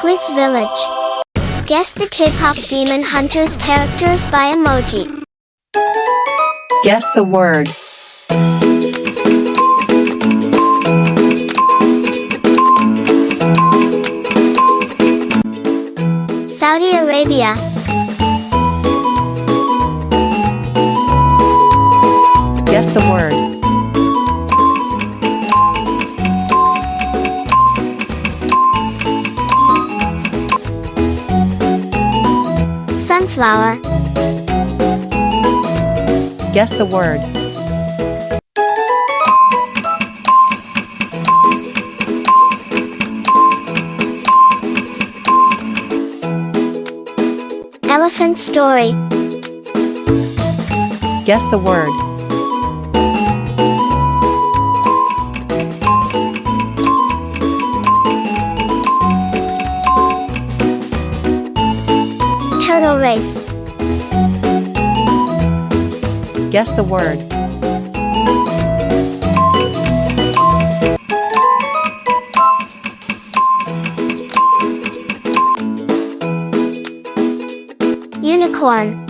Quiz Village. Guess the K-pop Demon Hunters characters by emoji. Guess the word. Saudi Arabia. Guess the word. Sunflower. Guess the word. Elephant story. Guess the word. Turtle race. Guess the word. Unicorn.